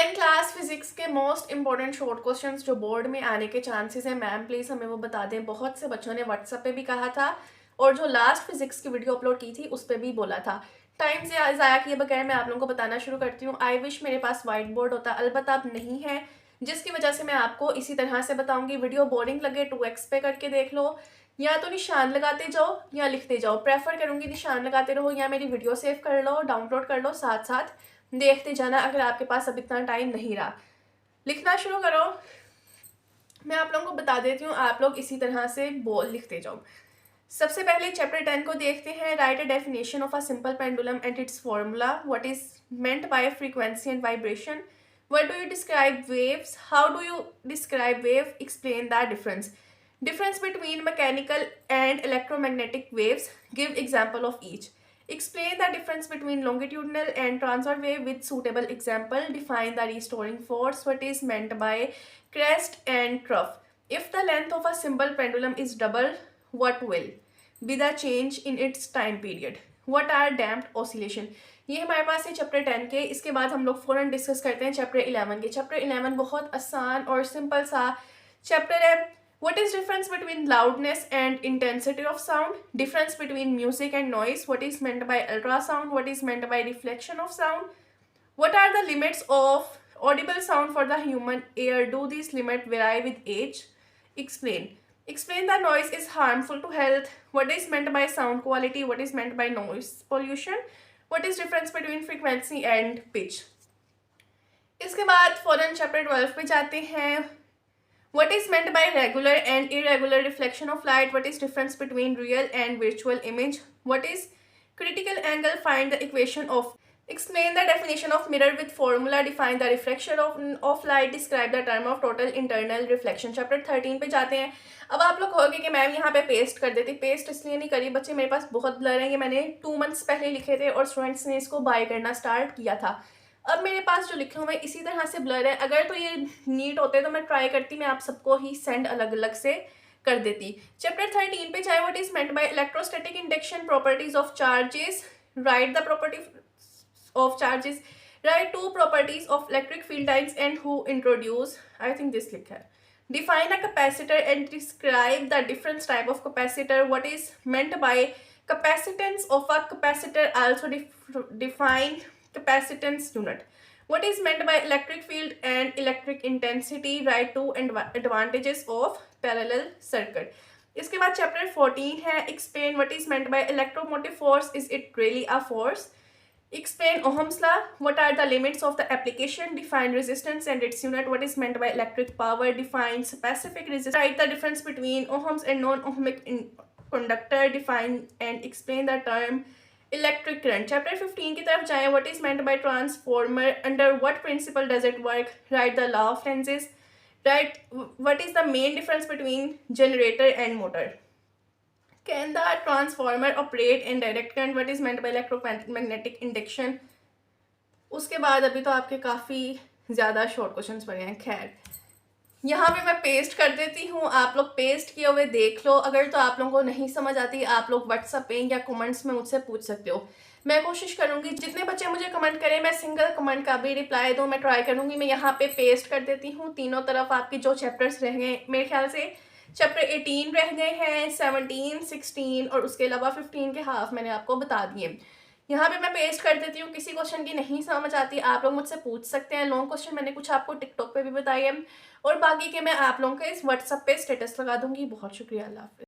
10 class physics के most important short questions जो board में आने के चांसेस हैं, मैम प्लीज़ हमें वो बता दें। बहुत से बच्चों ने व्हाट्सएप पे भी कहा था और जो लास्ट फिजिक्स की वीडियो अपलोड की थी उस पर भी बोला था। टाइम से ज़ाया किए बगैर मैं आप लोगों को बताना शुरू करती हूँ। आई विश मेरे पास वाइट बोर्ड होता, अलबत्ता अब नहीं है, जिसकी वजह से मैं आपको इसी तरह से बताऊंगी। वीडियो बोरिंग लगे 2x पे करके देख लो, या तो निशान लगाते जाओ या लिखते जाओ। प्रेफर करूंगी निशान लगाते रहो या मेरी वीडियो सेव कर लो, डाउनलोड कर लो, साथ साथ देखते जाना। अगर आपके पास अब इतना टाइम नहीं रहा, लिखना शुरू करो। मैं आप लोगों को बता देती हूँ, आप लोग इसी तरह से बोल लिखते जाओ। सबसे पहले चैप्टर 10 को देखते हैं। Right a definition of a simple pendulum and it's formula. What is meant bye frequency and vibration. What do you describe waves. How do you describe wave. Explain the difference. Difference between mechanical and electromagnetic waves. Give example of each. Explain the difference between longitudinal and transverse wave with suitable example. Define the restoring force. What is meant by crest and trough. If the length of a simple pendulum is double, what will be the change in its time period. What are damped oscillation. ये हमारे पास है chapter 10 के। इसके बाद हम लोग फ़ौरन discuss करते हैं चैप्टर 11 के। चैप्टर 11 बहुत आसान और सिंपल सा चैप्टर है। What is difference between loudness and intensity of sound? Difference between music and noise. What is meant by ultrasound? What is meant by reflection of sound? What are the limits of audible sound for the human ear? Do these limits vary with age? Explain. Explain the noise is harmful to health. What is meant by sound quality? What is meant by noise pollution? What is difference between frequency and pitch? इसके बाद फौरन chapter 12 पे जाते हैं। What is meant by regular and irregular reflection of light? What is difference between real and virtual image? What is critical angle? Find the equation of. Explain the definition of mirror with formula. Define the reflection of light. Describe the term of total internal reflection. Chapter 13 पे जाते हैं। अब आप लोग कहोगे कि ma'am यहाँ पे पेस्ट कर देती। पेस्ट इसलिए नहीं करी, बच्चे मेरे पास बहुत ब्लर हैं। ये मैंने 2 मंथ्स पहले लिखे थे और स्टूडेंट्स ने इसको बाय करना स्टार्ट किया था। अब मेरे पास जो लिखे हुए इसी तरह से ब्लर है। अगर तो ये नीट होते तो मैं ट्राई करती, मैं आप सबको ही सेंड अलग अलग से कर देती। चैप्टर 13 पे चाहे what is meant by electrostatic induction. Properties of charges. Right the property of charges. Right 2 properties of electric field lines and who introduce. I think this लिखा है। Define a capacitor and describe the different type of capacitor. What is meant bye capacitance of a capacitor. Also define capacitance unit. What is meant by electric field and electric intensity. Write 2 advantages of parallel circuit. इसके बाद chapter 14 है। Explain what is meant by electromotive force. Is it really a force? Explain Ohm's law. What are the limits of the application. Define resistance and its unit. What is meant by electric power. Define specific resistance. Write the difference between ohms and non-ohmic conductor. Define and explain the term electric current. Chapter 15 की तरफ जाएं। What is meant by transformer. Under what principle does it work. Write the law of Lenz's. Write what is the main difference between generator and motor. Can the transformer operate in direct current. What is meant by electromagnetic induction. उसके बाद अभी तो आपके काफ़ी ज़्यादा short questions पड़े हैं। खैर यहाँ पे मैं पेस्ट कर देती हूँ, आप लोग पेस्ट किए हुए देख लो। अगर तो आप लोगों को नहीं समझ आती, आप लोग व्हाट्सएप पे या कमेंट्स में मुझसे पूछ सकते हो। मैं कोशिश करूँगी जितने बच्चे मुझे कमेंट करें मैं सिंगल कमेंट का भी रिप्लाई दूँ। मैं ट्राई करूँगी। मैं यहाँ पे पेस्ट कर देती हूँ तीनों तरफ। आपकी जो चैप्टर्स रह गए, मेरे ख्याल से चैप्टर 18 रह गए हैं, 17, 16 और उसके अलावा 15 के हाफ मैंने आपको बता दिए। यहाँ पे मैं पेस्ट कर देती हूँ। किसी क्वेश्चन की नहीं समझ आती, आप लोग मुझसे पूछ सकते हैं। लॉन्ग क्वेश्चन मैंने कुछ आपको टिकटॉक पे भी बताए हैं और बाकी के मैं आप लोगों के इस व्हाट्सएप पे स्टेटस लगा दूंगी। बहुत शुक्रिया। अल्लाह हाफिज़।